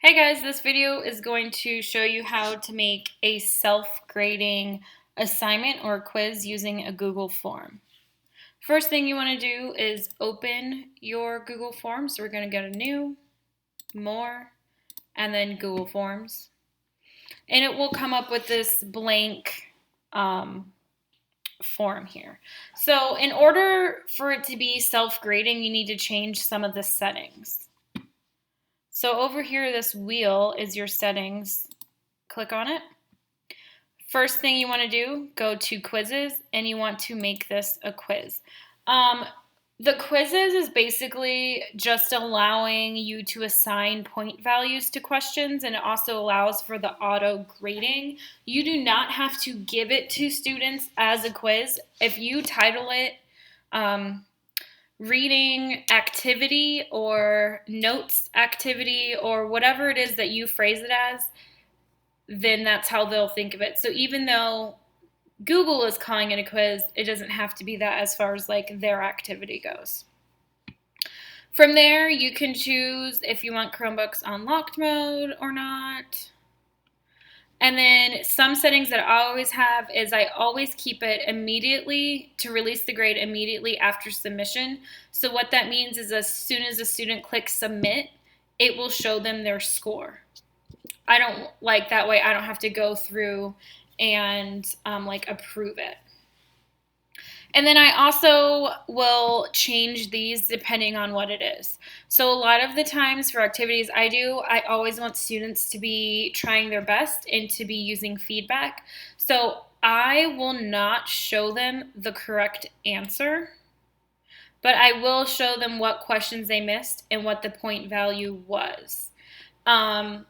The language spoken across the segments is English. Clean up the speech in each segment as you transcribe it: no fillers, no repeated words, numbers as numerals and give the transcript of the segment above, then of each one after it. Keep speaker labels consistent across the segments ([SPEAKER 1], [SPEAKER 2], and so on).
[SPEAKER 1] Hey guys, this video is going to show you how to make a self-grading assignment or quiz using a Google form. First thing you want to do is open your Google Forms. So we're going to go to New, More, and then Google Forms. And it will come up with this blank form here. So in order for it to be self-grading, you need to change some of the settings. So over here, this wheel is your settings. Click on it. First thing you want to do, go to quizzes, and you want to make this a quiz. The quizzes is basically just allowing you to assign point values to questions, and it also allows for the auto grading. You do not have to give it to students as a quiz. If you title it reading activity or notes activity or whatever it is that you phrase it as, then that's how they'll think of it. So even though Google is calling it a quiz, it doesn't have to be that as far as like their activity goes. From there, you can choose if you want Chromebooks on locked mode or not. And then some settings that I always have is I always keep it immediately to release the grade immediately after submission. So what that means is as soon as a student clicks submit, it will show them their score. I don't like that way. I don't have to go through and like approve it. And then I also will change these depending on what it is. So a lot of the times for activities I always want students to be trying their best and to be using feedback. So I will not show them the correct answer, but I will show them what questions they missed and what the point value was. I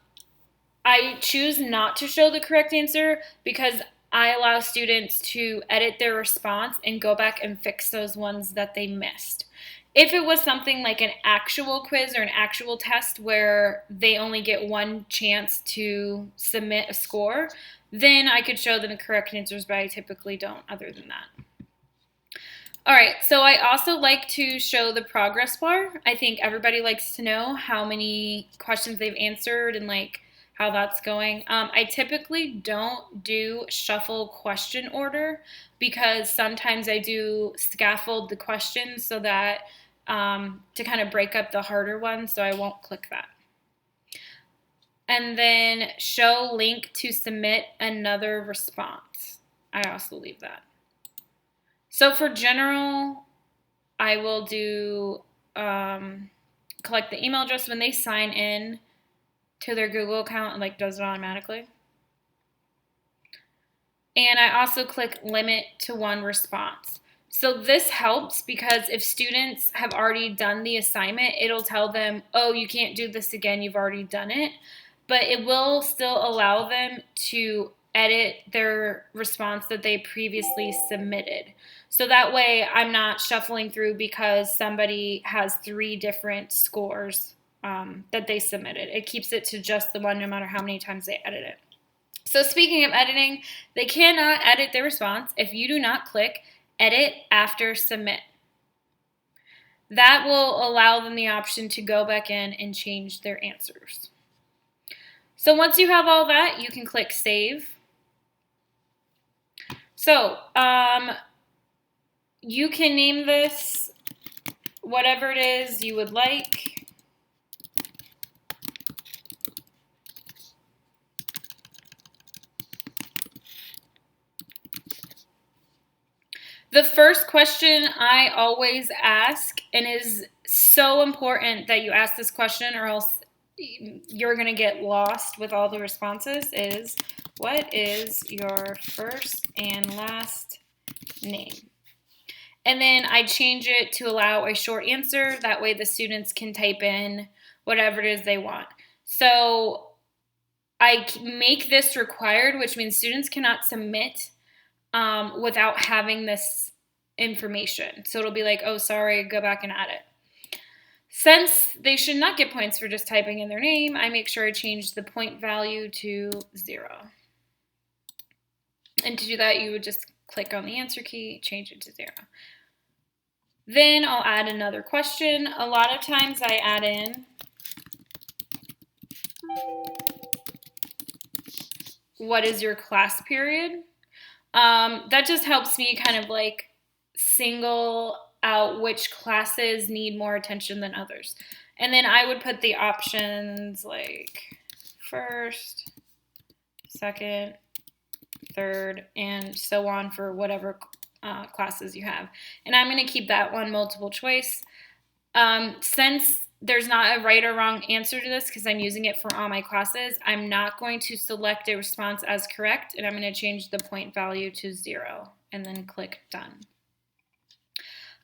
[SPEAKER 1] choose not to show the correct answer because I allow students to edit their response and go back and fix those ones that they missed. If it was something like an actual quiz or an actual test where they only get one chance to submit a score, then I could show them the correct answers, but I typically don't other than that. All right, so I also like to show the progress bar. I think everybody likes to know how many questions they've answered and like how that's going. I typically don't do shuffle question order because sometimes I do scaffold the questions so that to kind of break up the harder ones, so I won't click that. And then show link to submit another response. I also leave that. So for general, I will do collect the email address when they sign in to their Google account and like does it automatically. And I also click limit to one response. So this helps because if students have already done the assignment, it'll tell them, oh, you can't do this again, you've already done it. But it will still allow them to edit their response that they previously submitted. So that way I'm not shuffling through because somebody has 3 different scores that they submitted. It keeps it to just the one no matter how many times they edit it. So speaking of editing, they cannot edit their response if you do not click edit after submit. That will allow them the option to go back in and change their answers. So once you have all that, you can click save. So you can name this whatever it is you would like. The first question I always ask, and is so important that you ask this question or else you're going to get lost with all the responses, is what is your first and last name? And then I change it to allow a short answer. That way the students can type in whatever it is they want. So I make this required, which means students cannot submit without having this information. So it'll be like, oh, sorry, go back and add it. Since they should not get points for just typing in their name, I make sure I change the point value to 0. And to do that, you would just click on the answer key, change it to 0. Then I'll add another question. A lot of times I add in what is your class period. That just helps me kind of like single out which classes need more attention than others. And then I would put the options like first, second, third, and so on for whatever classes you have. And I'm going to keep that one multiple choice. Since there's not a right or wrong answer to this because I'm using it for all my classes, I'm not going to select a response as correct, and I'm going to change the point value to 0 and then click done.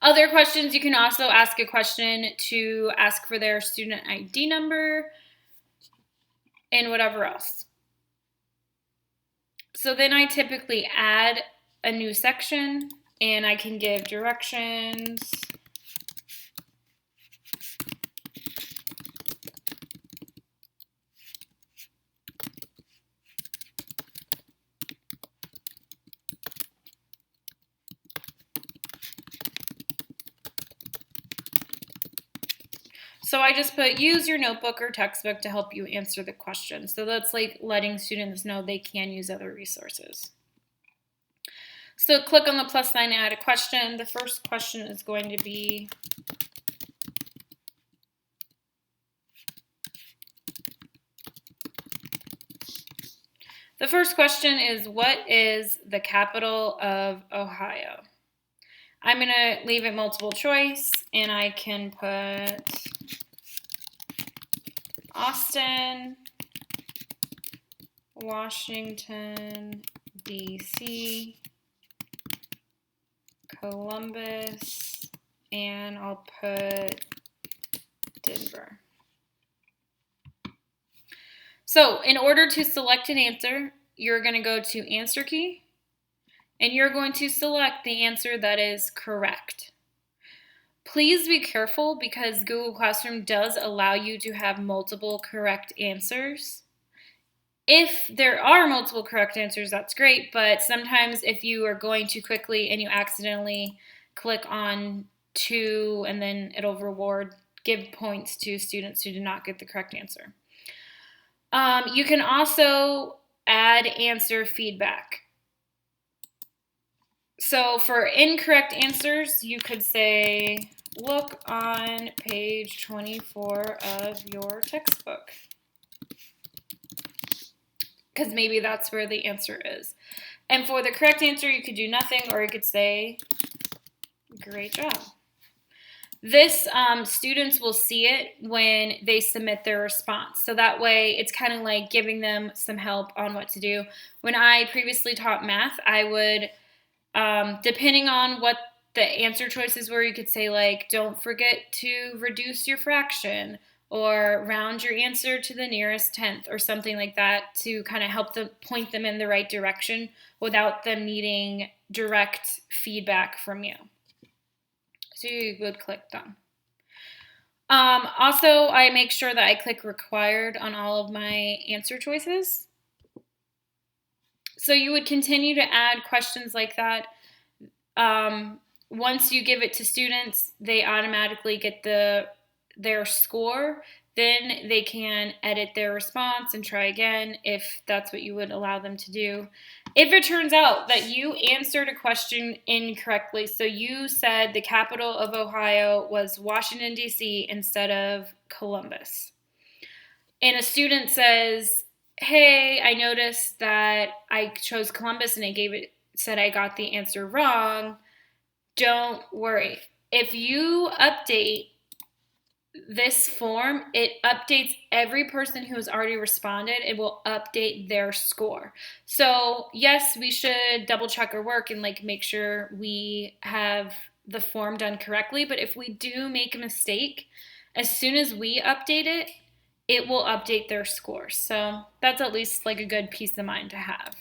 [SPEAKER 1] Other questions, you can also ask a question to ask for their student ID number and whatever else. So then I typically add a new section and I can give directions. So I just put use your notebook or textbook to help you answer the question. So that's like letting students know they can use other resources. So click on the plus sign to add a question. The first question is going to be what is the capital of Ohio? I'm going to leave it multiple choice and I can put Austin, Washington, D.C., Columbus, and I'll put Denver. So in order to select an answer, you're going to go to answer key and you're going to select the answer that is correct. Please be careful because Google Classroom does allow you to have multiple correct answers. If there are multiple correct answers, that's great, but sometimes if you are going too quickly and you accidentally click on 2 and then it'll give points to students who did not get the correct answer. You can also add answer feedback. So for incorrect answers, you could say, look on page 24 of your textbook. Because maybe that's where the answer is. And for the correct answer, you could do nothing, or you could say, great job. This, students will see it when they submit their response. So that way, it's kind of like giving them some help on what to do. When I previously taught math, I would, depending on what the answer choices were, you could say like, don't forget to reduce your fraction, or round your answer to the nearest tenth, or something like that to kind of help them point them in the right direction without them needing direct feedback from you. So you would click done. Also, I make sure that I click required on all of my answer choices. So you would continue to add questions like that. Once you give it to students, they automatically get their score. Then they can edit their response and try again if that's what you would allow them to do. If it turns out that you answered a question incorrectly, so you said the capital of Ohio was Washington, D.C. instead of Columbus, and a student says, hey, I noticed that I chose Columbus and said I got the answer wrong, don't worry. If you update this form, it updates every person who has already responded. It will update their score. So yes, we should double check our work and like make sure we have the form done correctly. But if we do make a mistake, as soon as we update it, it will update their score. So that's at least like a good peace of mind to have.